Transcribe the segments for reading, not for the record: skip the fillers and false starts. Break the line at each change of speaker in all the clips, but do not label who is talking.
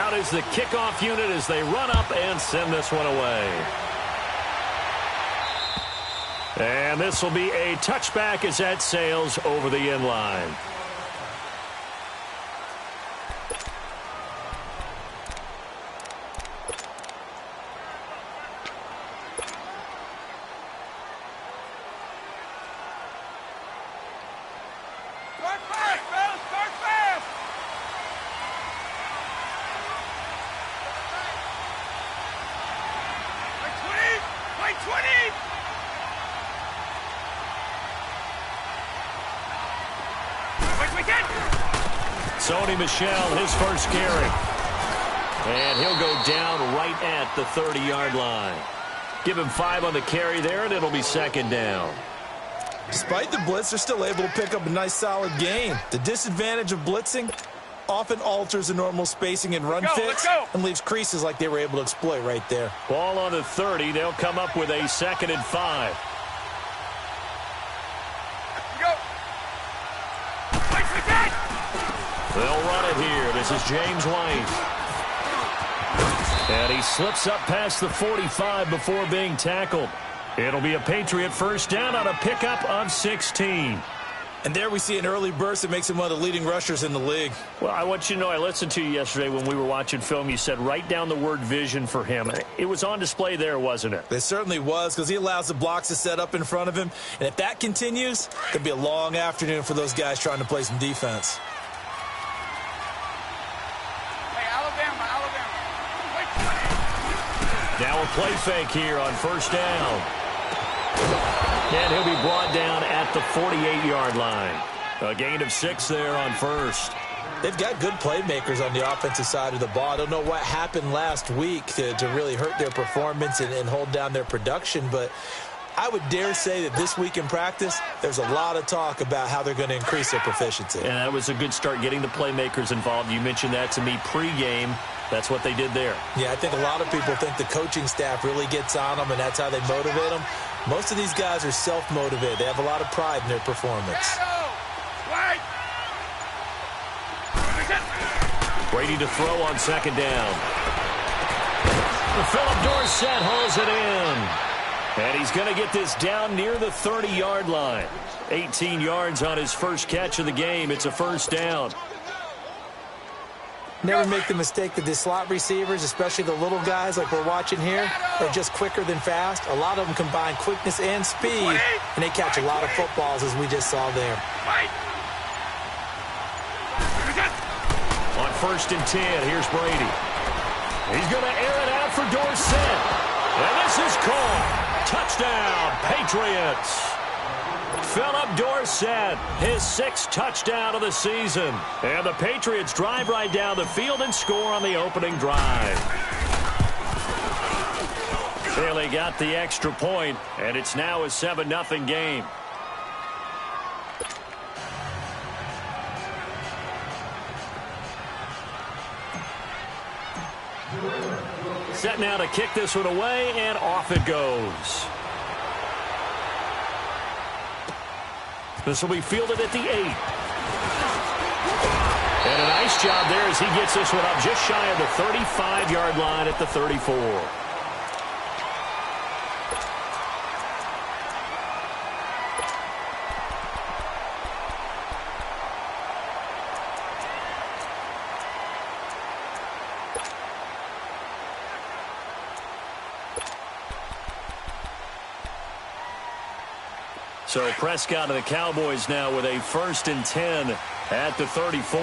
Out is the kickoff unit as they run up and send this one away. And this will be a touchback as that sails over the end line. Sony Michel, his first carry. And he'll go down right at the 30-yard line. Give him 5 on the carry there, and it'll be second down.
Despite the blitz, they're still able to pick up a nice, solid gain. The disadvantage of blitzing often alters the normal spacing and run fits and leaves creases like they were able to exploit right there.
Ball on the 30. They'll come up with a 2nd and 5. They'll run it here. This is James White. And he slips up past the 45 before being tackled. It'll be a Patriot first down on a pickup of 16.
And there we see an early burst that makes him one of the leading rushers in the league.
Well, I want you to know, I listened to you yesterday when we were watching film. You said write down the word vision for him. It was on display there, wasn't it?
It certainly was, because he allows the blocks to set up in front of him. And if that continues, it'll be a long afternoon for those guys trying to play some defense.
Now a play fake here on first down. And he'll be brought down at the 48-yard line. A gain of 6 there on first.
They've got good playmakers on the offensive side of the ball. I don't know what happened last week to really hurt their performance and hold down their production, but I would dare say that this week in practice, there's a lot of talk about how they're going to increase their proficiency.
And that was a good start, getting the playmakers involved. You mentioned that to me pregame. That's what they did there.
Yeah, I think a lot of people think the coaching staff really gets on them, and that's how they motivate them. Most of these guys are self-motivated. They have a lot of pride in their performance.
Brady to throw on second down. Philip Dorsett hauls it in. And he's going to get this down near the 30-yard line. 18 yards on his first catch of the game. It's a first down.
Never make the mistake that the slot receivers, especially the little guys like we're watching here, are just quicker than fast. A lot of them combine quickness and speed, and they catch a lot of footballs, as we just saw there.
On 1st and 10, here's Brady. He's going to air it out for Dorsett. And this is caught. Touchdown, Patriots. Philip Dorsett, his 6th touchdown of the season. And the Patriots drive right down the field and score on the opening drive. Bailey got the extra point, and it's now a 7-0 game. Set now to kick this one away, and off it goes. This will be fielded at the 8. And a nice job there as he gets this one up just shy of the 35-yard line at the 34. So Prescott and the Cowboys now with a 1st and 10 at the 34.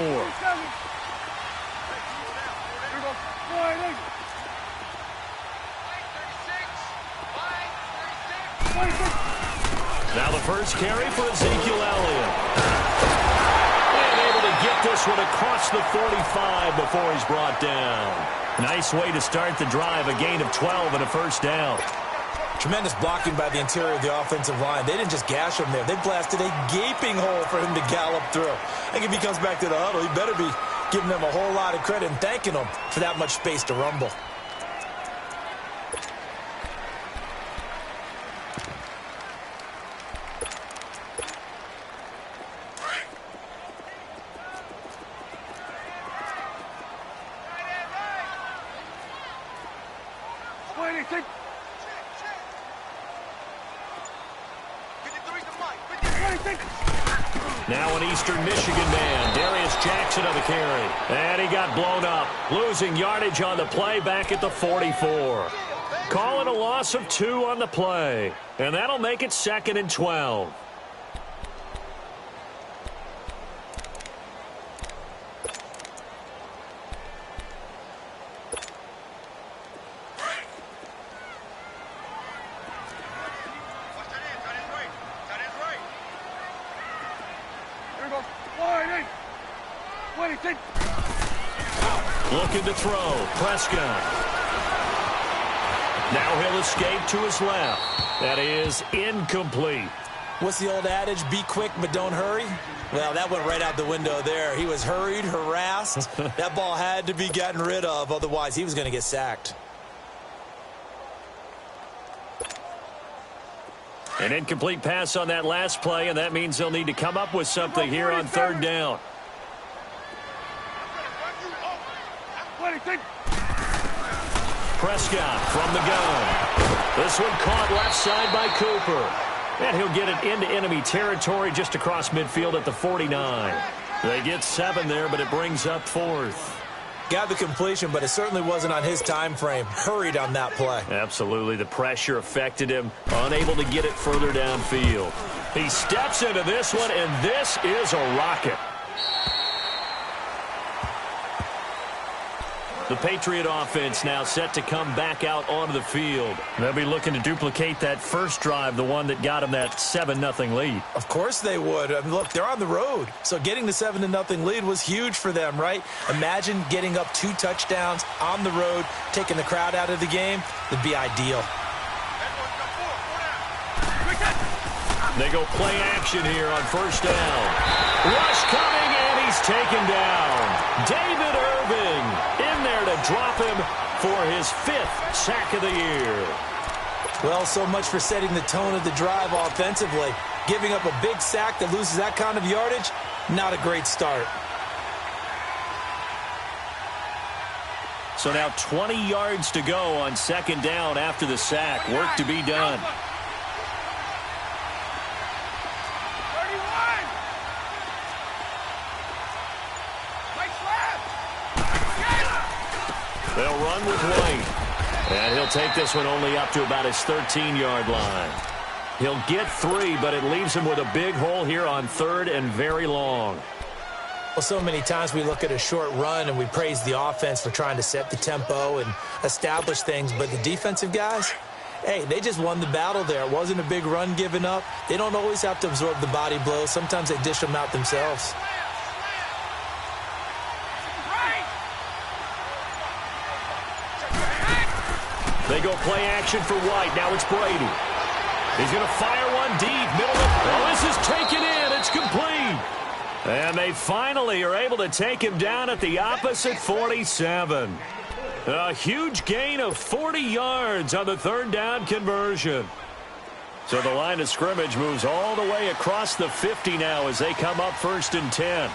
Now the first carry for Ezekiel Elliott. And able to get this one across the 45 before he's brought down. Nice way to start the drive, a gain of 12 and a first down.
Tremendous blocking by the interior of the offensive line. They didn't just gash him there. They blasted a gaping hole for him to gallop through. I think if he comes back to the huddle, he better be giving them a whole lot of credit and thanking them for that much space to rumble.
Now an Eastern Michigan man, Darius Jackson on the carry. And he got blown up, losing yardage on the play back at the 44. Calling a loss of 2 on the play. And that'll make it 2nd and 12. Looking to throw. Prescott. Now he'll escape to his left. That is incomplete.
What's the old adage? Be quick, but don't hurry? Well, that went right out the window there. He was hurried, harassed. That ball had to be gotten rid of. Otherwise, he was going to get sacked.
An incomplete pass on that last play, and that means they'll need to come up with something here on 3rd down. Prescott from the gun. This one caught left side by Cooper. And he'll get it into enemy territory just across midfield at the 49. They get 7 there, but it brings up 4th.
Got the completion, but it certainly wasn't on his time frame. Hurried on that play.
Absolutely. The pressure affected him. Unable to get it further downfield. He steps into this one, and this is a rocket. The Patriot offense now set to come back out onto the field. They'll be looking to duplicate that first drive, the one that got them that 7-0 lead.
Of course they would. I mean, look, they're on the road. So getting the 7-0 lead was huge for them, right? Imagine getting up 2 touchdowns on the road, taking the crowd out of the game. It'd be ideal.
They go play action here on 1st down. Rush coming, and he's taken down. David Irving in there to drop him for his 5th sack of the year.
Well, so much for setting the tone of the drive offensively. Giving up a big sack that loses that kind of yardage, not a great start.
So now 20 yards to go on 2nd down after the sack. Work to be done. They'll run with White. And he'll take this one only up to about his 13-yard line. He'll get 3, but it leaves him with a big hole here on 3rd and very long.
Well, so many times we look at a short run and we praise the offense for trying to set the tempo and establish things. But the defensive guys, hey, they just won the battle there. It wasn't a big run given up. They don't always have to absorb the body blows. Sometimes they dish them out themselves.
They go play action for White. Now it's Brady. He's going to fire one deep. Middle of it. Oh, this is taken in. It's complete. And they finally are able to take him down at the opposite 47. A huge gain of 40 yards on the 3rd down conversion. So the line of scrimmage moves all the way across the 50 now as they come up 1st and 10.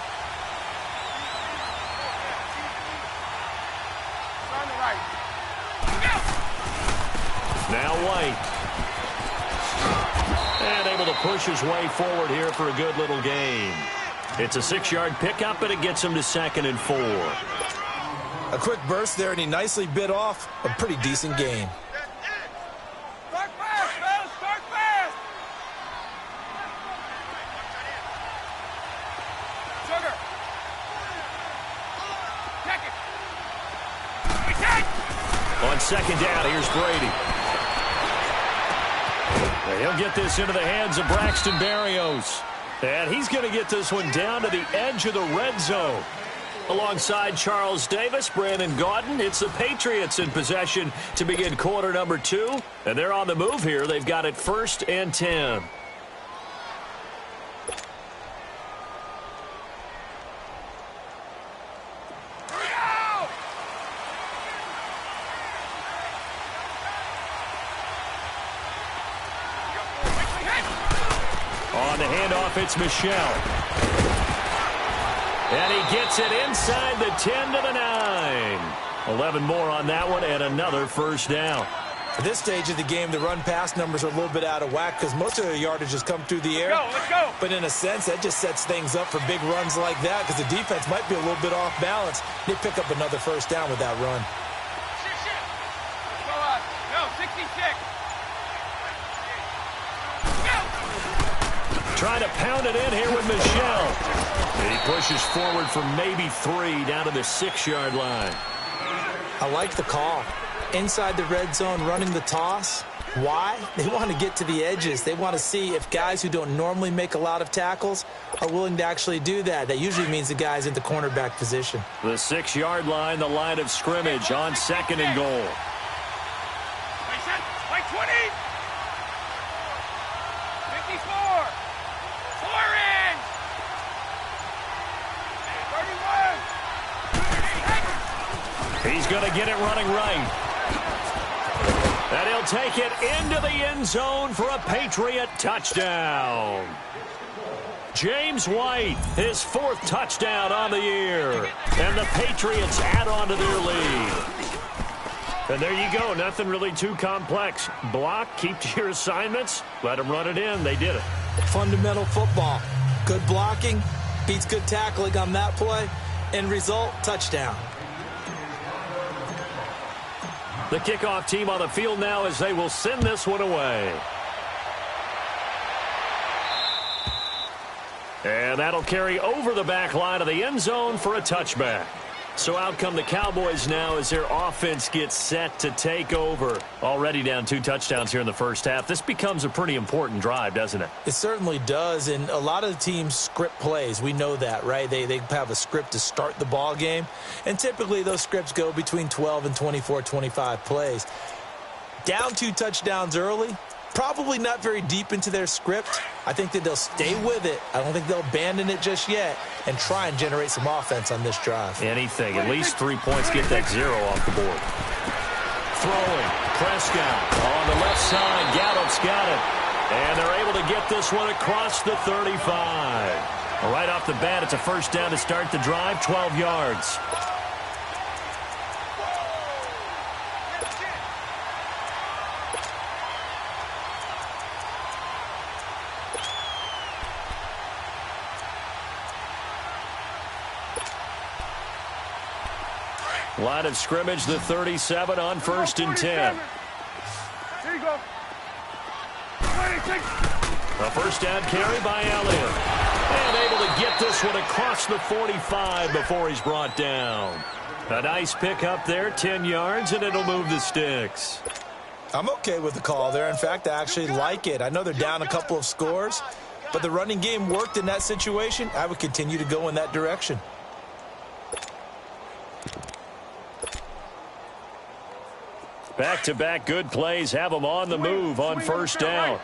Now White. And able to push his way forward here for a good little gain. It's a 6-yard pickup, and it gets him to 2nd and 4.
A quick burst there, and he nicely bit off a pretty decent gain.
Start fast, fellas! Start fast! Sugar! Check it!
On 2nd down, here's Brady. He'll get this into the hands of Braxton Berrios. And he's going to get this one down to the edge of the red zone. Alongside Charles Davis, Brandon Gaudin, it's the Patriots in possession to begin quarter number 2. And they're on the move here. They've got it 1st and 10. On the handoff, it's Michel. And he gets it inside the 10 to the 9. 11 more on that one and another 1st down.
At this stage of the game, the run-pass numbers are a little bit out of whack because most of their yardage has come through the air.
Let's go.
But in a sense, that just sets things up for big runs like that because the defense might be a little bit off balance. They pick up another first down with that run.
Go on. No, 66.
Trying to pound it in here with Michelle. And he pushes forward for maybe 3 down to the 6-yard line.
I like the call. Inside the red zone, running the toss. Why? They want to get to the edges. They want to see if guys who don't normally make a lot of tackles are willing to actually do that. That usually means the guy's in the cornerback position.
The 6-yard line, the line of scrimmage on 2nd and goal.
Like 20. 54. 4 in. 31.
He's going to get it running right. And he'll take it into the end zone for a Patriot touchdown. James White, his 4th touchdown on the year. And the Patriots add on to their lead. And there you go. Nothing really too complex. Block, keep to your assignments, let them run it in. They did it.
Fundamental football. Good blocking beats good tackling on that play. End result, touchdown.
The kickoff team on the field now as they will send this one away. And that'll carry over the back line of the end zone for a touchback. So out come the Cowboys now as their offense gets set to take over. Already down 2 touchdowns here in the first half. This becomes a pretty important drive, doesn't it?
It certainly does, and a lot of the teams script plays. We know that, right? They have a script to start the ball game, and typically those scripts go between 12 and 24, 25 plays. Down 2 touchdowns early, probably not very deep into their script. I think that they'll stay with it. I don't think they'll abandon it just yet and try and generate some offense on this drive.
Anything. At least 3 points. Get that 0 off the board. Throwing. Prescott on the left side. Gallup's got it. And they're able to get this one across the 35. Right off the bat, it's a first down to start the drive. 12 yards. Line of scrimmage, the 37 on 1st and 10.
Here you go. 26.
A first down carry by Elliott. And able to get this one across the 45 before he's brought down. A nice pickup there, 10 yards, and it'll move the sticks.
I'm okay with the call there. In fact, I actually like it. I know they're down a couple of scores, but the running game worked in that situation. I would continue to go in that direction.
Back-to-back good plays have them on the move on first down.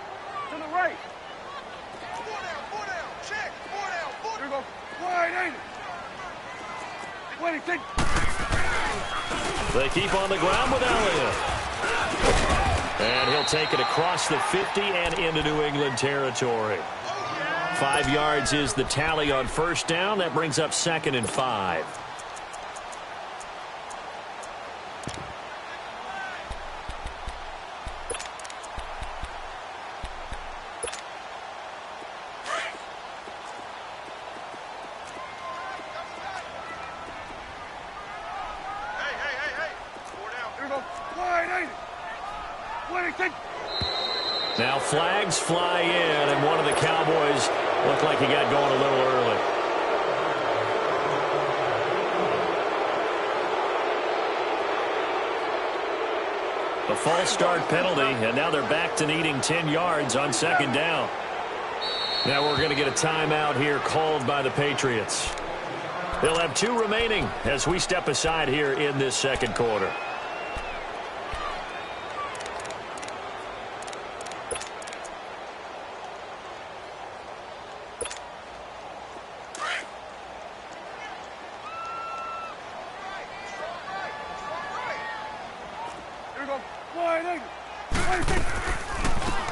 To the right. 4 down. Check. 4 down. Here we go. Wide, ain't it? 26.
They keep on the ground with Elliott. And he'll take it across the 50 and into New England territory. 5 yards is the tally on first down. That brings up 2nd and 5. Now flags fly in, and one of the Cowboys looked like he got going a little early. A false start penalty, and now they're back to needing 10 yards on 2nd down. Now we're going to get a timeout here called by the Patriots. They'll have 2 remaining as we step aside here in this 2nd quarter.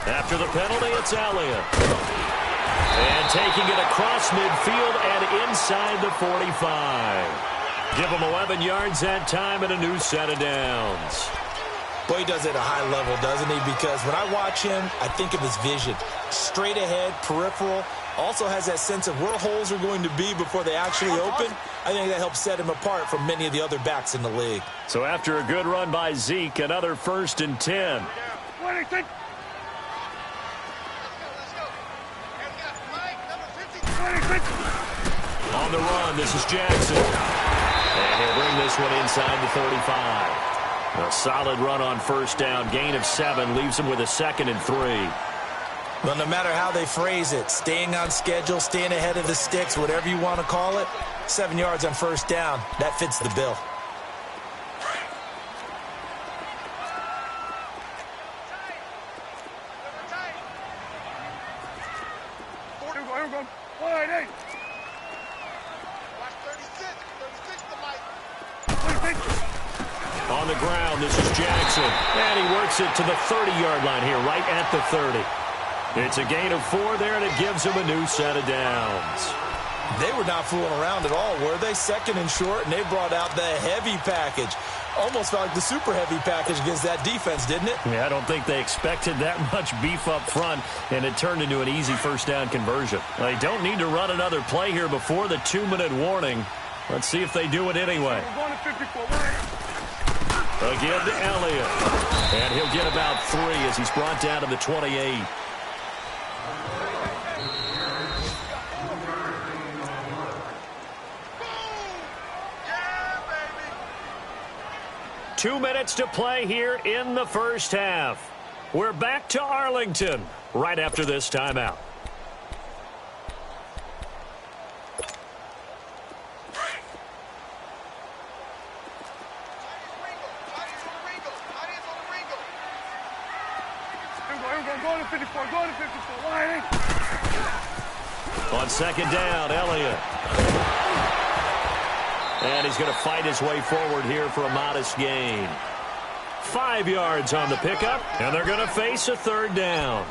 After the penalty, it's Elliott. And taking it across midfield and inside the 45. Give them 11 yards that time and a new set of downs.
Boy, he does it at a high level, doesn't he? Because when I watch him, I think of his vision. Straight ahead, peripheral. Also has that sense of where holes are going to be before they actually open. I think that helps set him apart from many of the other backs in the league.
So after a good run by Zeke, another 1st and 10. On the run, this is Jackson. And he'll bring this one inside the 35. A solid run on 1st down. Gain of 7 leaves him with a 2nd and 3.
Well, no matter how they phrase it, staying on schedule, staying ahead of the sticks, whatever you want to call it, 7 yards on 1st down, that fits the bill.
On the ground, this is Jackson. And he works it to the 30-yard line here, right at the 30. It's a gain of 4 there, and it gives him a new set of downs.
They were not fooling around at all, were they? 2nd and short, and they brought out the heavy package. Almost felt like the super heavy package against that defense, didn't it?
Yeah, I don't think they expected that much beef up front, and it turned into an easy 1st down conversion. They don't need to run another play here before the 2-minute warning. Let's see if they do it anyway. Again to Elliott. And he'll get about 3 as he's brought down to the 28.
Yeah, baby.
2 minutes to play here in the 1st half. We're back to Arlington right after this timeout. On 2nd down, Elliott. And he's going to fight his way forward here for a modest gain. 5 yards on the pickup, and they're going to face a 3rd down.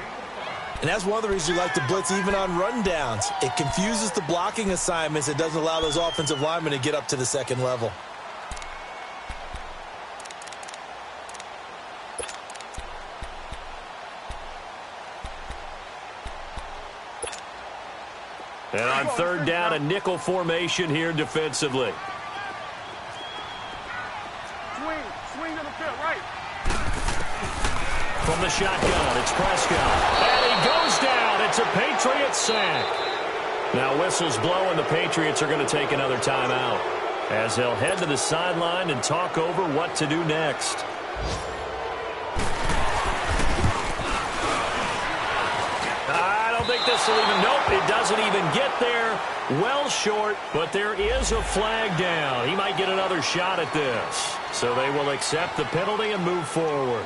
And that's one of the reasons you like to blitz even on rundowns. It confuses the blocking assignments. It doesn't allow those offensive linemen to get up to the 2nd level.
And on 3rd down, a nickel formation here defensively.
Swing to the field, right.
From the shotgun, it's Prescott. And he goes down. It's a Patriots sack. Now whistles blow, and the Patriots are going to take another timeout as they'll head to the sideline and talk over what to do next. I don't think this will even, nope, it doesn't even get there. Well short, but there is a flag down. He might get another shot at this. So they will accept the penalty and move forward.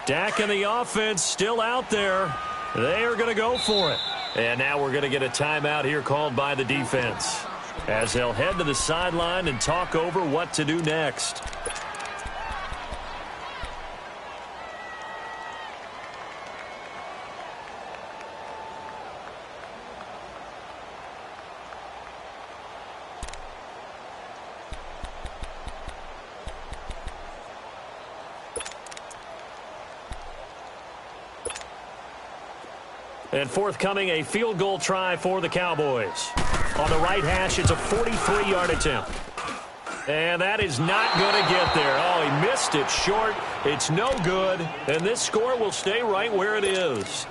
Dak and the offense still out there. They are going to go for it. And now we're going to get a timeout here called by the defense as they'll head to the sideline and talk over what to do next. And forthcoming, a field goal try for the Cowboys. On the right hash, it's a 43-yard attempt. And that is not going to get there. Oh, he missed it short. It's no good. And this score will stay right where it is.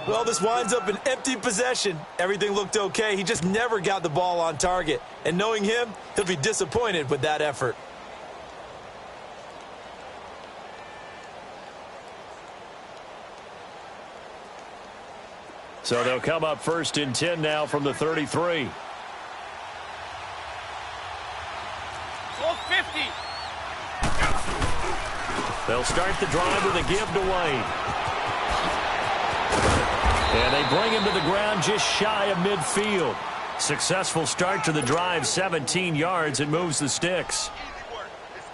Well, this winds up an empty possession. Everything looked okay. He just never got the ball on target. And knowing him, he'll be disappointed with that effort.
So they'll come up 1st and 10 now from the 33.
All 50.
They'll start the drive with a give to White. And they bring him to the ground just shy of midfield. Successful start to the drive, 17 yards. It moves the sticks.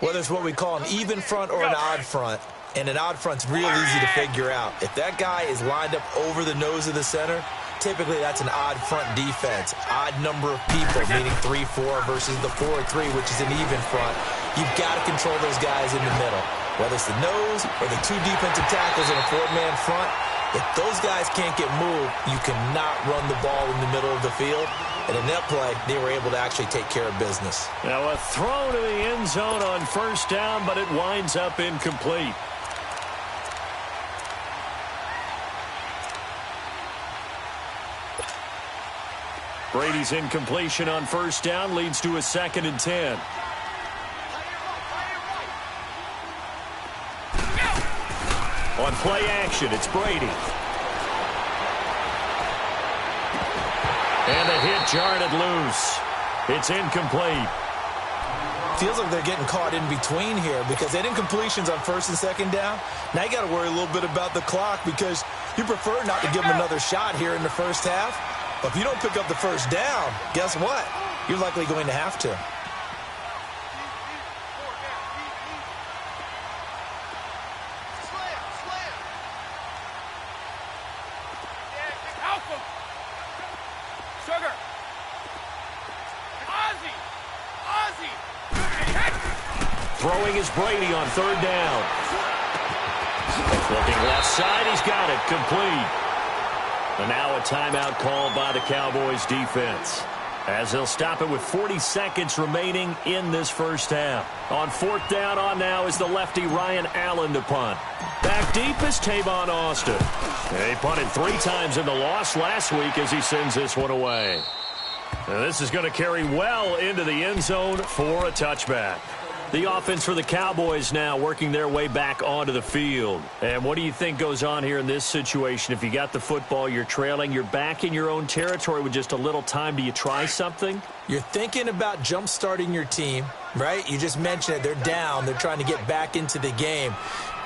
Whether it's what we call an even front or an odd front. And an odd front's real easy to figure out. If that guy is lined up over the nose of the center, typically that's an odd front defense. Odd number of people, meaning 3-4 versus the 4-3, which is an even front. You've got to control those guys in the middle. Whether it's the nose or the two defensive tackles in a four-man front, if those guys can't get moved, you cannot run the ball in the middle of the field. And in that play, they were able to actually take care of business.
Now a throw to the end zone on first down, but it winds up incomplete. Brady's incompletion on first down leads to a 2nd and 10. On play action, it's Brady. And the hit jarred it loose. It's incomplete.
Feels like they're getting caught in between here because they had incompletions on first and second down. Now you got to worry a little bit about the clock because you prefer not to give them another shot here in the first half. But if you don't pick up the first down, guess what? You're likely going to have to.
Throwing is Brady on third down. Looking left side, he's got it, complete. And now a timeout called by the Cowboys defense, as they'll stop it with 40 seconds remaining in this first half. On fourth down on now is the lefty Ryan Allen to punt. Back deep is Tavon Austin. He punted 3 times in the loss last week as he sends this one away. Now this is going to carry well into the end zone for a touchback. The offense for the Cowboys now working their way back onto the field. And what do you think goes on here in this situation? If you got the football, you're trailing, you're back in your own territory with just a little time. Do you try something?
You're thinking about jump-starting your team, right? You just mentioned it. They're down. They're trying to get back into the game.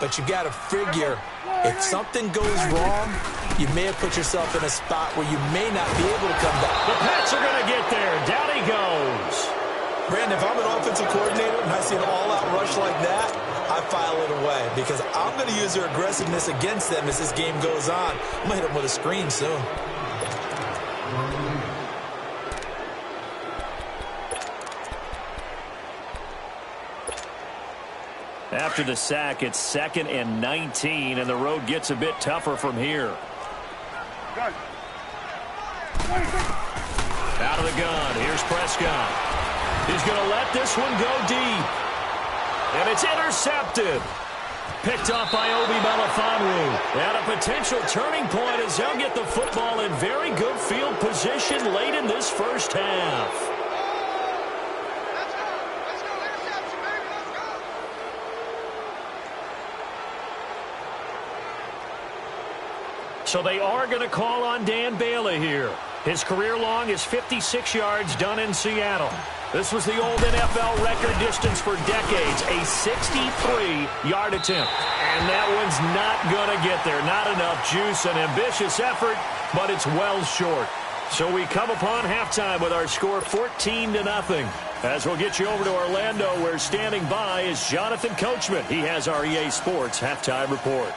But you've got to figure if something goes wrong, you may have put yourself in a spot where you may not be able to come back.
The Pats are going to get there. Down he goes.
Brandon, if I'm an offensive coordinator and I see an all-out rush like that, I file it away because I'm going to use their aggressiveness against them as this game goes on. I'm going to hit them with a screen soon.
After the sack, it's 2nd and 19, and the road gets a bit tougher from here. Out of the gun, here's Prescott. He's going to let this one go deep. And it's intercepted. Picked off by Obi Melifonwu. And a potential turning point as they'll get the football in very good field position late in this first half. So they are going to call on Dan Bailey here. His career long is 56 yards done in Seattle. This was the old NFL record distance for decades, a 63-yard attempt. And that one's not going to get there. Not enough juice, an ambitious effort, but it's well short. So we come upon halftime with our score 14-0. As we'll get you over to Orlando, where standing by is Jonathan Coachman. He has our EA Sports halftime report.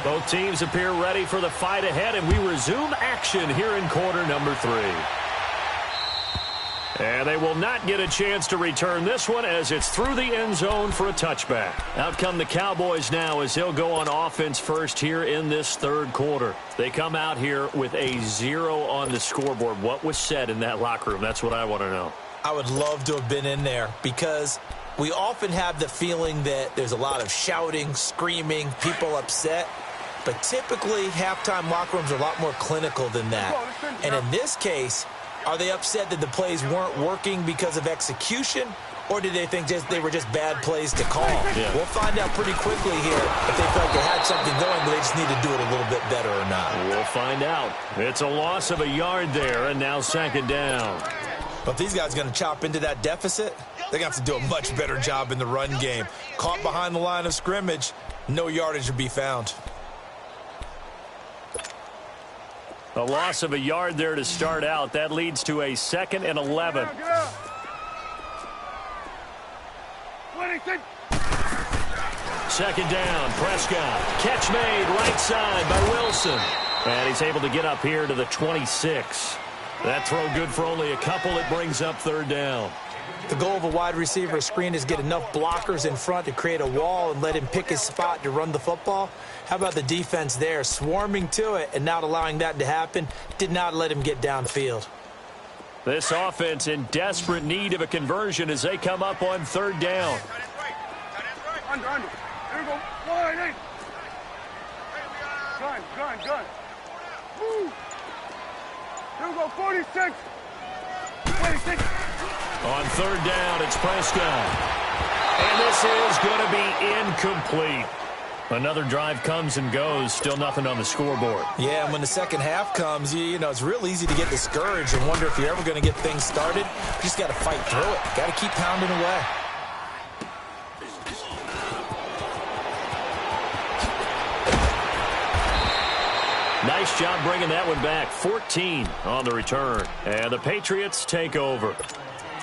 Both teams appear ready for the fight ahead, and we resume action here in quarter number 3. And they will not get a chance to return this one as it's through the end zone for a touchback. Out come the Cowboys now as they'll go on offense first here in this third quarter. They come out here with a 0 on the scoreboard. What was said in that locker room? That's what I want to know.
I would love to have been in there because we often have the feeling that there's a lot of shouting, screaming, people upset. But typically, halftime locker rooms are a lot more clinical than that. And in this case, are they upset that the plays weren't working because of execution? Or did they think they were just bad plays to call?
Yeah.
We'll find out pretty quickly here if they felt like they had something going, but they just need to do it a little bit better or not.
We'll find out. It's a loss of a yard there, and now 2nd down.
But if these guys are going to chop into that deficit, they're going to have to do a much better job in the run game. Caught behind the line of scrimmage, no yardage would be found.
A loss of a yard there to start out. That leads to a 2nd and 11. Second down, Prescott. Catch made right side by Wilson. And he's able to get up here to the 26. That throw good for only a couple. It brings up third down.
The goal of a wide receiver screen is get enough blockers in front to create a wall and let him pick his spot to run the football. How about the defense there, swarming to it and not allowing that to happen? Did not let him get downfield.
This offense in desperate need of a conversion as they come up on third down.
Under. There we go. Wide eight. Gun. Woo. Here we go. 46. 26.
On third down, it's Prescott. And this is going to be incomplete. Another drive comes and goes. Still nothing on the scoreboard.
Yeah, and when the second half comes, you know, it's real easy to get discouraged and wonder if you're ever going to get things started. You just got to fight through it. Got to keep pounding away.
Nice job bringing that one back. 14 on the return. And the Patriots take over.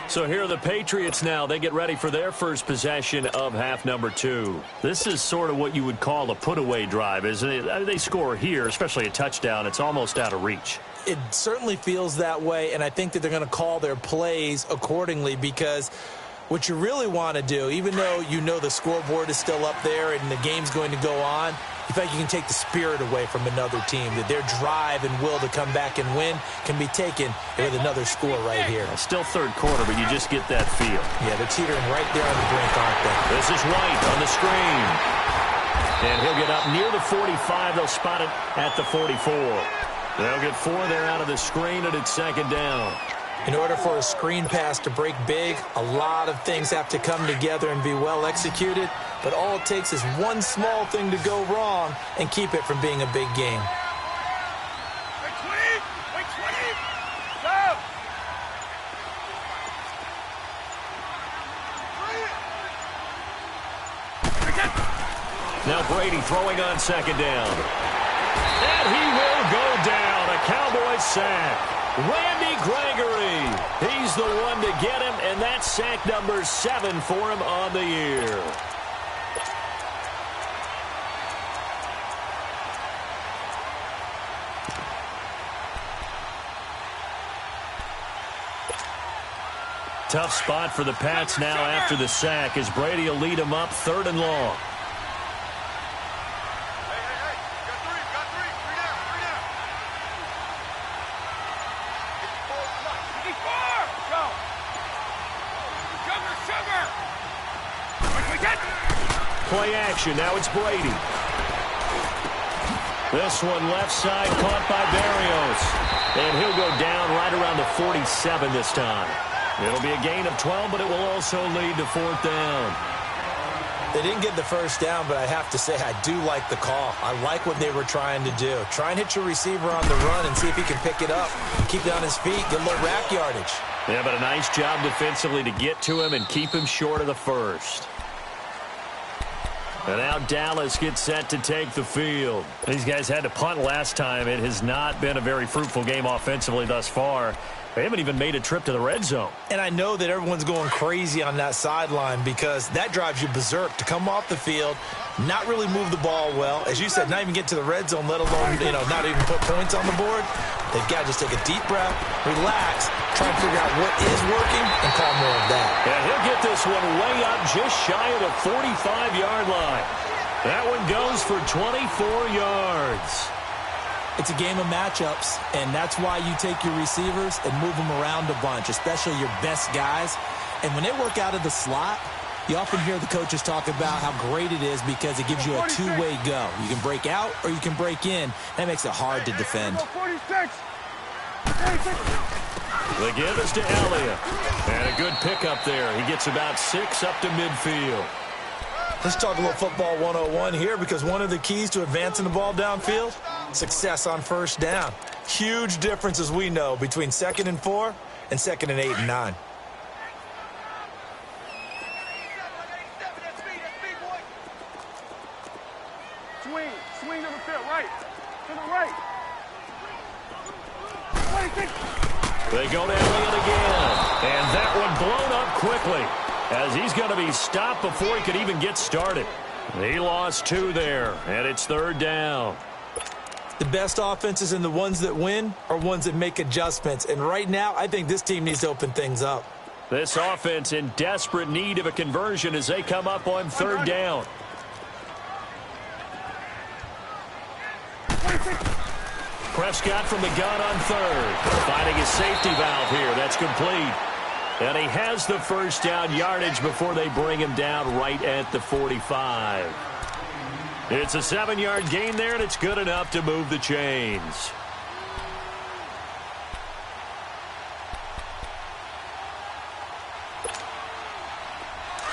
So here are the Patriots now. They get ready for their first possession of half number 2. This is sort of what you would call a put-away drive, isn't it? I mean, they score here, especially a touchdown. It's almost out of reach.
It certainly feels that way, and I think that they're going to call their plays accordingly because what you really want to do, even though you know the scoreboard is still up there and the game's going to go on, you think you can take the spirit away from another team, that their drive and will to come back and win can be taken with another score right here.
Still third quarter, but you just get that feel.
Yeah, they're teetering right there on the brink, aren't they?
This is White on the screen. And he'll get up near the 45. They'll spot it at the 44. They'll get 4 there out of the screen, and it's second down.
In order for a screen pass to break big, a lot of things have to come together and be well executed, but all it takes is one small thing to go wrong and keep it from being a big game.
Wait, 20. Go.
Now Brady throwing on second down. And he will go down. A Cowboys sack. Randy Gregory, he's the one to get him, and that's sack number 7 for him on the year. Tough spot for the Pats now after the sack as Brady will lead them up 3rd and long. Play action. Now it's Brady. This one left side caught by Berrios. And he'll go down right around the 47 this time. It'll be a gain of 12, but it will also lead to 4th down.
They didn't get the first down, but I have to say I do like the call. I like what they were trying to do. Try and hit your receiver on the run and see if he can pick it up. Keep it on his feet. Get a little rack yardage.
Yeah, but a nice job defensively to get to him and keep him short of the first. And now Dallas gets set to take the field. These guys had to punt last time. It has not been a very fruitful game offensively thus far. They haven't even made a trip to the red zone. And
I know that everyone's going crazy on that sideline because that drives you berserk to come off the field, not really move the ball well. As you said, not even get to the red zone, let alone, not even put points on the board. They've got to just take a deep breath, relax, try and figure out what is working, and call more of that.
And he'll get this one way up just shy of the 45-yard line. That one goes for 24 yards.
It's a game of matchups, and that's why you take your receivers and move them around a bunch, especially your best guys. And when they work out of the slot, you often hear the coaches talk about how great it is because it gives you a two-way go. You can break out or you can break in. That makes it hard to defend.
46.
The give is to Elliott. And a good pickup there. He gets about 6 up to midfield.
Let's talk a little football 101 here because one of the keys to advancing the ball downfield, success on first down. Huge difference, as we know, between 2nd and 4 and 2nd and 8 and 9.
Swing to the field, right. To the right.
They go to Elliott again. And that one blown up quickly. as he's going to be stopped before he could even get started. He lost 2 there, and it's 3rd down.
The best offenses and the ones that win are ones that make adjustments. And right now, I think this team needs to open things up.
This offense in desperate need of a conversion as they come up on 3rd down. Prescott from the gun on 3rd. Finding his safety valve here. That's complete. And he has the 1st down yardage before they bring him down right at the 45. It's a 7-yard gain there, and it's good enough to move the chains.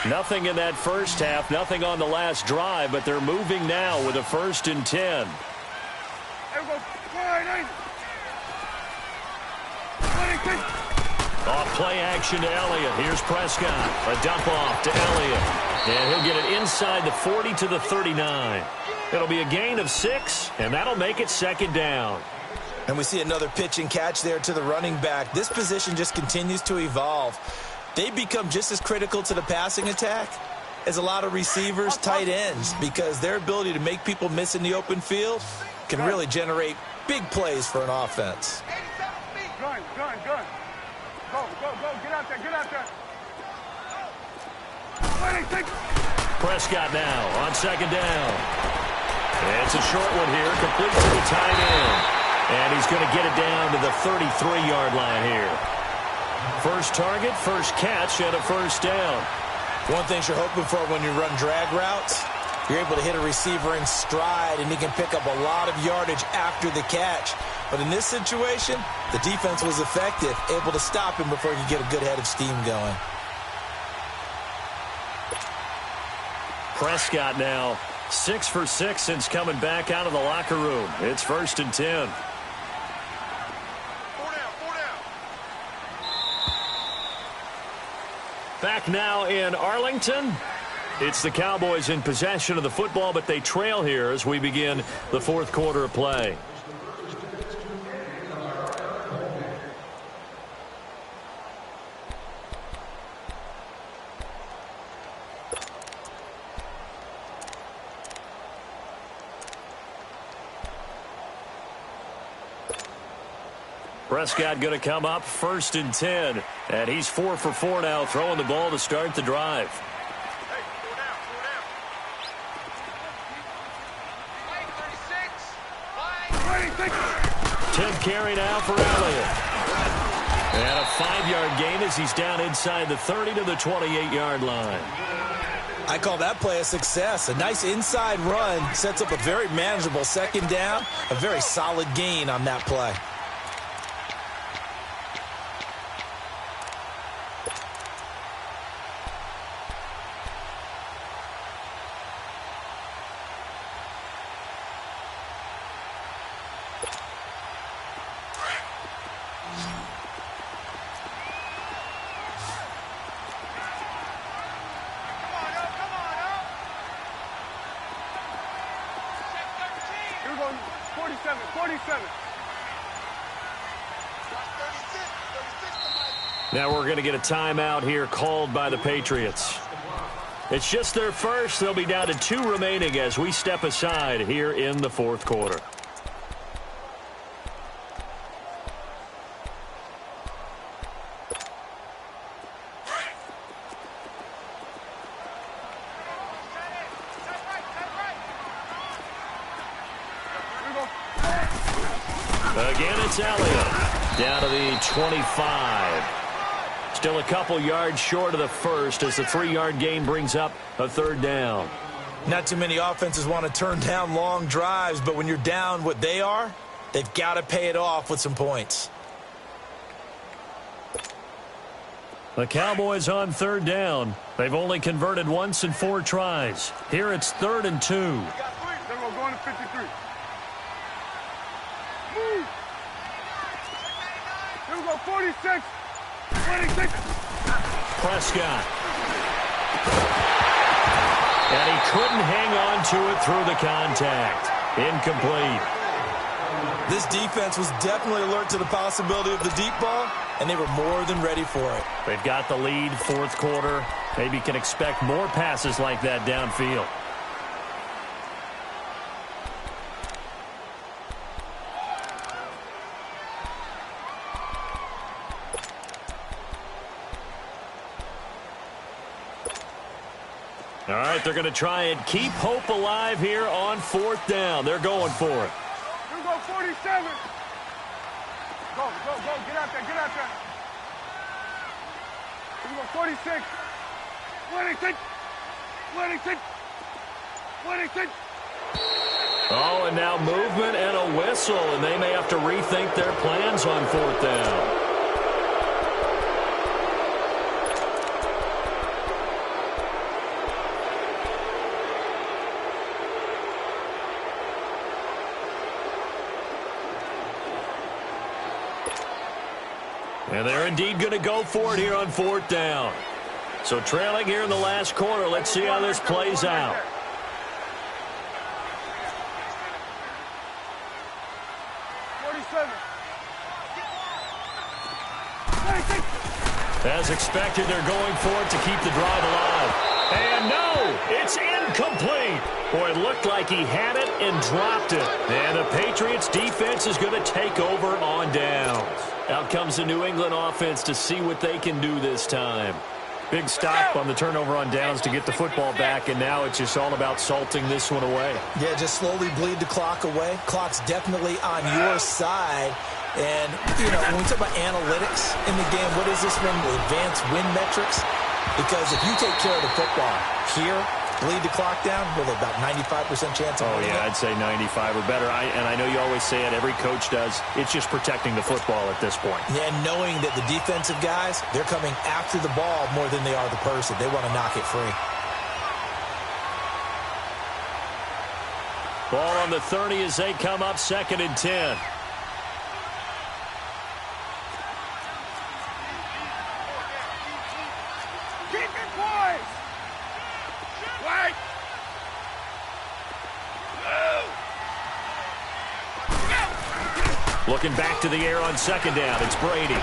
Nothing in that first half, nothing on the last drive, but they're moving now with a 1st and 10. Off play action to Elliott. Here's Prescott. A dump off to Elliott. And he'll get it inside the 40 to the 39. It'll be a gain of 6, and that'll make it 2nd down.
And we see another pitch and catch there to the running back. This position just continues to evolve. They become just as critical to the passing attack as a lot of receivers, tight ends, because their ability to make people miss in the open field can really generate big plays for an offense.
Gun. Go. Get out there.
Prescott now on 2nd down. And it's a short one here, complete to the tight end. And he's going to get it down to the 33-yard line here. First target, first catch, and a 1st down.
One thing you're hoping for when you run drag routes, you're able to hit a receiver in stride, and he can pick up a lot of yardage after the catch. But in this situation, the defense was effective, able to stop him before he could get a good head of steam going.
Prescott now 6 for 6 since coming back out of the locker room. It's 1st and 10.
4 down.
Back now in Arlington. It's the Cowboys in possession of the football, but they trail here as we begin the 4th quarter of play. Prescott going to come up 1st and 10, and he's 4 for 4 now, throwing the ball to start the drive.
Hey, 4 down.
10th carry now for Elliott. And a 5-yard gain as he's down inside the 30 to the 28-yard line.
I call that play a success. A nice inside run sets up a very manageable 2nd down, a very solid gain on that play.
Here we go. 47.
Now we're going to get a timeout here called by the Patriots. It's just their first. They'll be down to 2 remaining as we step aside here in the 4th quarter. Again, it's Elliott down to the 25. Still a couple yards short of the first as the 3-yard gain brings up a 3rd down.
Not too many offenses want to turn down long drives, but when you're down what they are, they've got to pay it off with some points.
The Cowboys on 3rd down. They've only converted once in 4 tries. Here it's 3rd and 2.
Then we're going to 53. Move. Here we go. 46. 26.
Prescott. And he couldn't hang on to it through the contact. Incomplete.
This defense was definitely alert to the possibility of the deep ball, and they were more than ready for it.
They've got the lead, 4th quarter. Maybe can expect more passes like that downfield. All right, they're going to try and keep hope alive here on 4th down. They're going for it.
Here we go, 47. Go. Get out there. Here we go, 46. 26.
Oh, and now movement and a whistle, and they may have to rethink their plans on 4th down. And they're indeed going to go for it here on 4th down. So trailing here in the last quarter. Let's see how this plays out. As expected, they're going for it to keep the drive alive. And no, it's incomplete. Boy, it looked like he had it and dropped it. And the Patriots defense is going to take over on downs. Out comes the New England offense to see what they can do this time. Big stop on the turnover on downs to get the football back, and now it's just all about salting this one away.
Yeah, just slowly bleed the clock away. Clock's definitely on your side. And, you know, when we talk about analytics in the game, what is this one? Advanced win metrics? Because if you take care of the football here, bleed the clock down, with about 95% chance of winning.
I'd say 95 or better. And I know you always say it, every coach does. It's just protecting the football at this point.
Yeah, and knowing that the defensive guys, they're coming after the ball more than they are the person. They want to knock it free.
Ball on the 30 as they come up 2nd and 10. Looking back to the air on 2nd down. It's Brady. And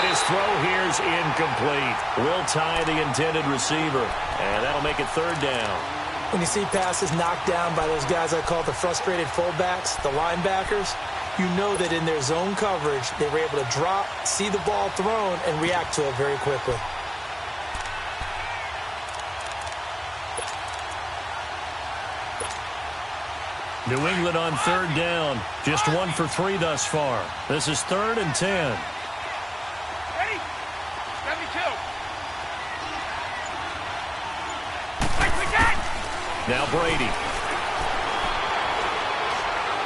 his throw here's incomplete. Will tie the intended receiver. And that'll make it 3rd down.
When you see passes knocked down by those guys I call the frustrated fullbacks, the linebackers, you know that in their zone coverage, they were able to drop, see the ball thrown, and react to it very quickly.
New England on 3rd down. Just 1 for 3 thus far. This is 3rd and 10.
Ready? 72.
Now Brady.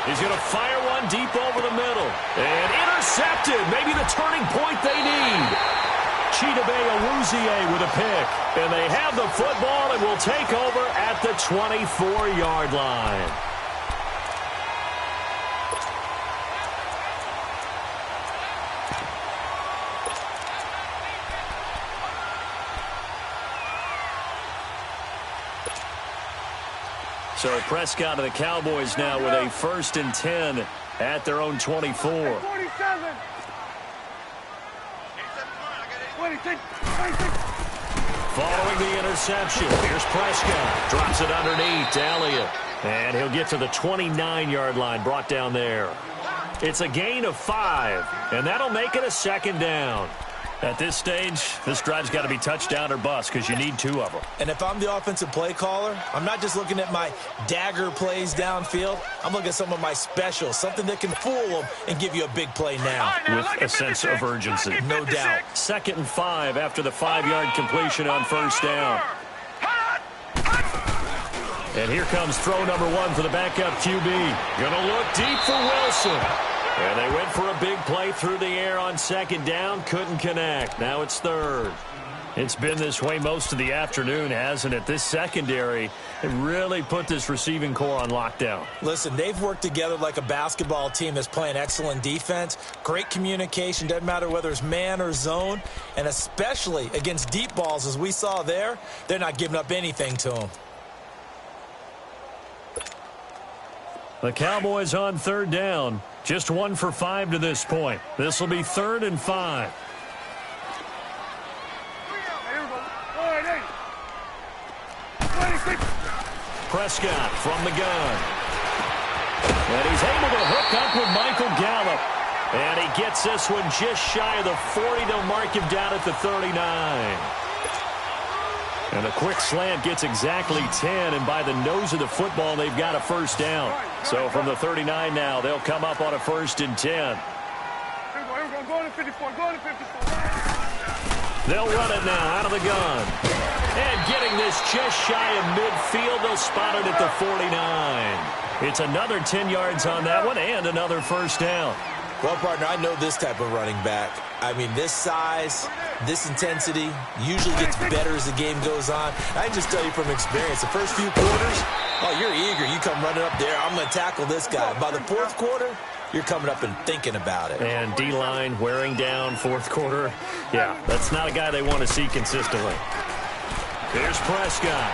He's going to fire one deep over the middle. And intercepted. Maybe the turning point they need. Chidobe Awuzie with a pick. And they have the football and will take over at the 24-yard line. So Prescott and the Cowboys now with a 1st and 10 at their own 24.
47.
Following the interception, here's Prescott. Drops it underneath to Elliott. And he'll get to the 29-yard line, brought down there. It's a gain of 5, and that'll make it a 2nd down. At this stage, this drive's got to be touchdown or bust because you need 2 of them.
And if I'm the offensive play caller, I'm not just looking at my dagger plays downfield. I'm looking at some of my specials, something that can fool them and give you a big play now.
With a sense of urgency.
No doubt.
2nd and 5 after the 5-yard completion on 1st down. And here comes throw number 1 for the backup QB. Gonna look deep for Wilson. And they went for a big play through the air on 2nd down. Couldn't connect. Now it's 3rd. It's been this way most of the afternoon, hasn't it? This secondary, it really put this receiving core on lockdown.
Listen, they've worked together like a basketball team that's playing excellent defense. Great communication. Doesn't matter whether it's man or zone. And especially against deep balls, as we saw there, they're not giving up anything to them.
The Cowboys on 3rd down. Just 1 for 5 to this point. This will be 3rd and 5. Prescott from the gun. And he's able to hook up with Michael Gallup. And he gets this one just shy of the 40. They'll mark him down at the 39. And a quick slant gets exactly 10. And by the nose of the football, they've got a first down. So from the 39 now, they'll come up on a 1st and 10.
Go to 54. Go to 54.
They'll run it now out of the gun. And getting this just shy of midfield, they'll spot it at the 49. It's another 10 yards on that one and another first down.
Well, partner, I know this type of running back. I mean, this size, this intensity usually gets better as the game goes on. I can just tell you from experience, the first few quarters, oh, you're eager. You come running up there, I'm going to tackle this guy. By the 4th quarter, you're coming up and thinking about it.
And D-line wearing down 4th quarter. Yeah, that's not a guy they want to see consistently. Here's Prescott.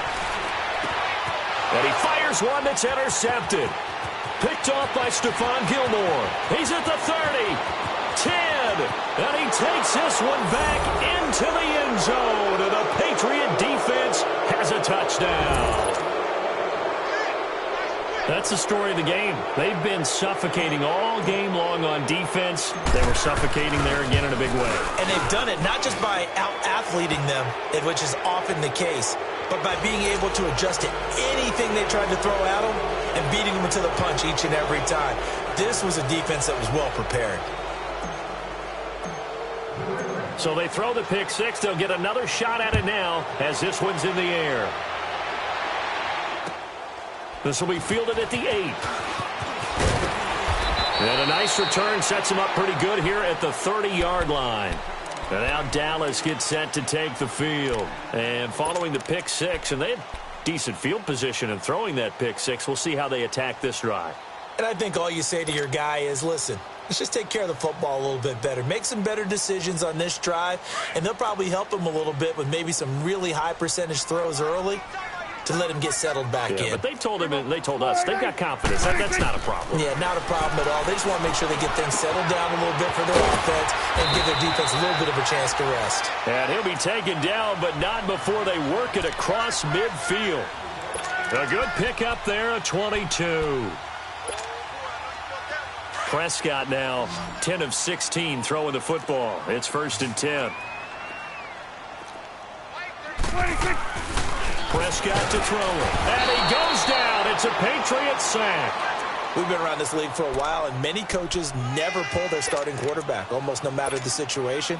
And he fires one that's intercepted. Picked off by Stephon Gilmore. He's at the 30, 10, and he takes this one back into the end zone. And the Patriot defense has a touchdown. That's the story of the game. They've been suffocating all game long on defense. They were suffocating there again in a big way.
And they've done it not just by out-athleting them, which is often the case, but by being able to adjust to anything they tried to throw at them and beating them to the punch each and every time. This was a defense that was well prepared.
So they throw the pick six. They'll get another shot at it now as this one's in the air. This will be fielded at the 8. And a nice return sets him up pretty good here at the 30-yard line. And now Dallas gets set to take the field. And following the pick six, and they had decent field position in throwing that pick six. We'll see how they attack this drive.
And I think all you say to your guy is, listen, let's just take care of the football a little bit better. Make some better decisions on this drive, and they'll probably help him a little bit with maybe some really high percentage throws early to let him get settled back in.
But they told him, and they told us, they've got confidence. That's not a problem.
Yeah, not a problem at all. They just want to make sure they get things settled down a little bit for their offense and give their defense a little bit of a chance to rest.
And he'll be taken down, but not before they work it across midfield. A good pickup there at 22. Prescott now 10 of 16 throwing the football. It's 1st and 10. Prescott to throw it. And he goes down. It's a Patriot sack.
We've been around this league for a while, and many coaches never pull their starting quarterback, almost no matter the situation.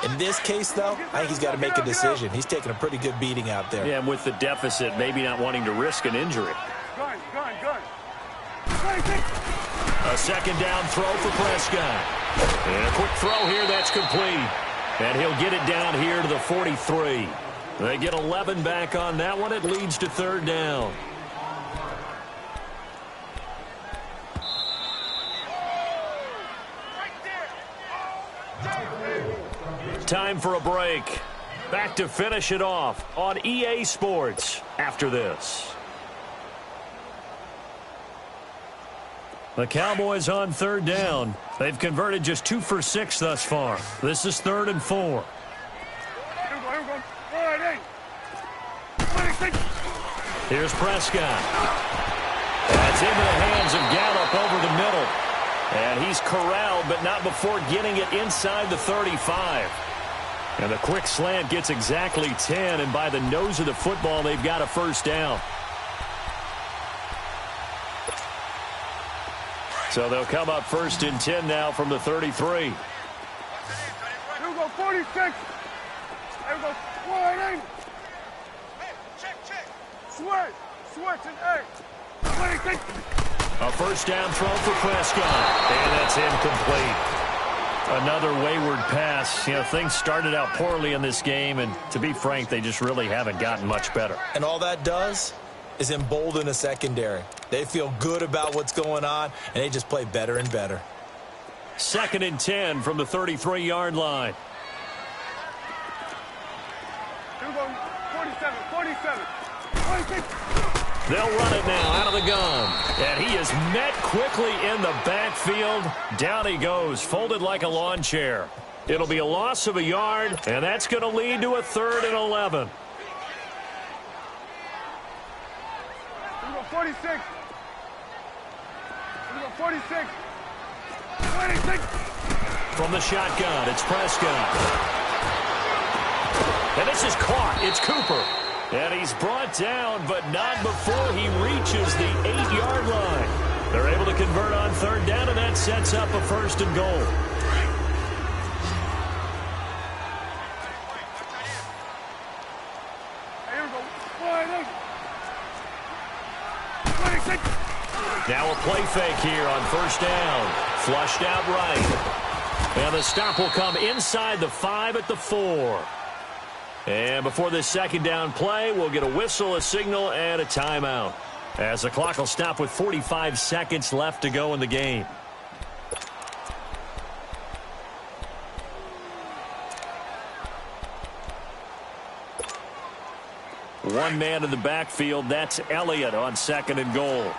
In this case, though, I think he's got to make a decision. He's taking a pretty good beating out there.
Yeah, and with the deficit, maybe not wanting to risk an injury.
Gun.
A 2nd down throw for Prescott. And a quick throw here that's complete. And he'll get it down here to the 43. They get 11 back on that one. It leads to 3rd down. Time for a break. Back to finish it off on EA Sports after this. The Cowboys on 3rd down. They've converted just 2 for 6 thus far. This is 3rd and 4. Here's Prescott. That's into the hands of Gallup over the middle. And he's corralled, but not before getting it inside the 35. And the quick slant gets exactly 10, and by the nose of the football, they've got a first down. So they'll come up 1st and 10 now from the 33.
Here we go, 46. Here we go, 1-8. Check. Switch and 8. 26.
A first down throw for Prescott, and that's incomplete. Another wayward pass. You know, things started out poorly in this game, and to be frank, they just really haven't gotten much better.
And all that does is embolden a secondary. They feel good about what's going on, and they just play better and better.
2nd and 10 from the 33-yard line.
Here we go, 47. 26.
They'll run it now out of the gun. And he is met quickly in the backfield. Down he goes, folded like a lawn chair. It'll be a loss of a yard, and that's going to lead to a 3rd and 11.
46. Here we go, 46. 26.
From the shotgun, it's Prescott. And this is caught. It's Cooper. And he's brought down, but not before he reaches the 8-yard line. They're able to convert on third down, and that sets up a first and goal.
Here we go. 26.
Now a play fake here on first down. Flushed out right. And the stop will come inside the 5 at the 4. And before this second down play, we'll get a whistle, a signal, and a timeout, as the clock will stop with 45 seconds left to go in the game. One man in the backfield. That's Elliott on second and goal.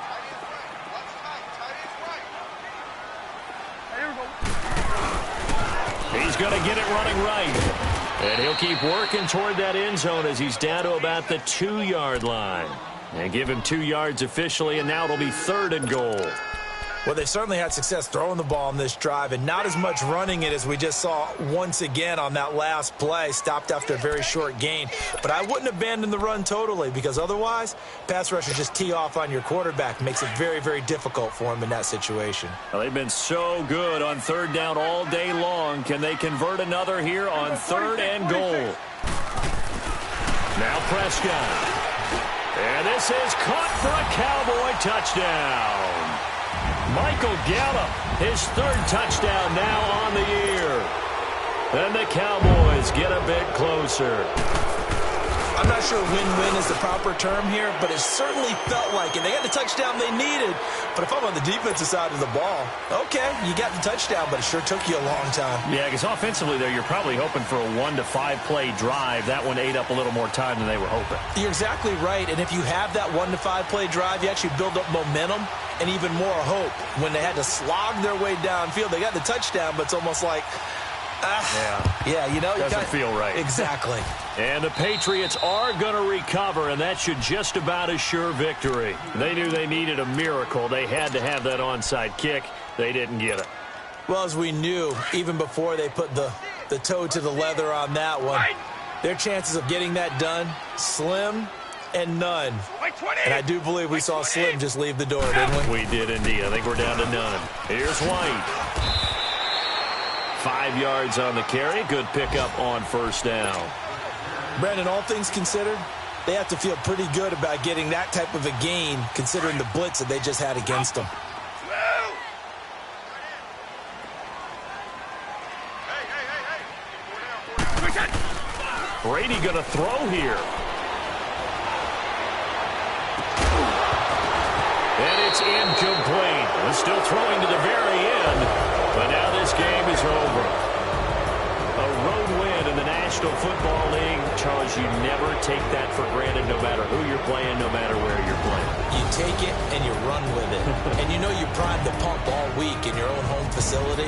He's going to get it running right. And he'll keep working toward that end zone as he's down to about the 2-yard line. And give him 2 yards officially, and now it'll be third and goal.
Well, they certainly had success throwing the ball on this drive, and not as much running it as we just saw once again on that last play. Stopped after a very short gain. But I wouldn't abandon the run totally, because otherwise, pass rushers just tee off on your quarterback. Makes it very, very difficult for him in that situation.
Well, they've been so good on third down all day long. Can they convert another here on third and goal? Now Prescott. And this is caught for a Cowboy touchdown. Michael Gallup, his third touchdown now on the year. And the Cowboys get a bit closer.
I'm not sure win-win is the proper term here, but it certainly felt like it. They got the touchdown they needed, but if I'm on the defensive side of the ball, okay, you got the touchdown, but it sure took you a long time.
Yeah, because offensively there, you're probably hoping for a 1 to 5 play drive. That one ate up a little more time than they were hoping.
You're exactly right, and if you have that 1 to 5 play drive, you actually build up momentum and even more hope. When they had to slog their way downfield, they got the touchdown, but it's almost like, yeah, you know,
doesn't feel right.
Exactly.
And the Patriots are going to recover, and that should just about assure victory. They knew they needed a miracle. They had to have that onside kick. They didn't get it.
Well, as we knew, even before they put the toe to the leather on that one, their chances of getting that done, slim and none. And I do believe we saw Slim just leave the door, didn't we?
We did indeed. I think we're down to none. Here's White. 5 yards on the carry. Good pickup on first down.
Brandon, all things considered, they have to feel pretty good about getting that type of a gain, considering the blitz that they just had against them.
Brady going to throw here. And it's incomplete. We're still throwing to the very end, but now this game is over. A road win in the National Football League. Charles, you never take that for granted, no matter who you're playing, no matter where you're playing.
You take it and you run with it. And you know you primed the pump all week in your own home facility.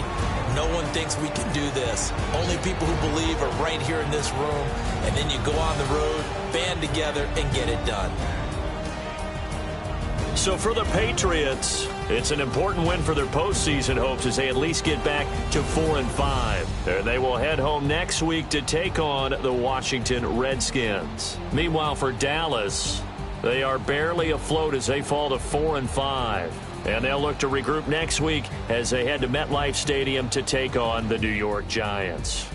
No one thinks we can do this. Only people who believe are right here in this room. And then you go on the road, band together, and get it done.
So for the Patriots, it's an important win for their postseason hopes as they at least get back to 4-5. And they will head home next week to take on the Washington Redskins. Meanwhile, for Dallas, they are barely afloat as they fall to 4-5. And they'll look to regroup next week as they head to MetLife Stadium to take on the New York Giants.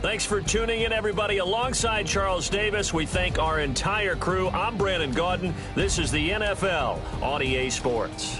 Thanks for tuning in, everybody. Alongside Charles Davis, we thank our entire crew. I'm Brandon Gaudin. This is the NFL on EA Sports.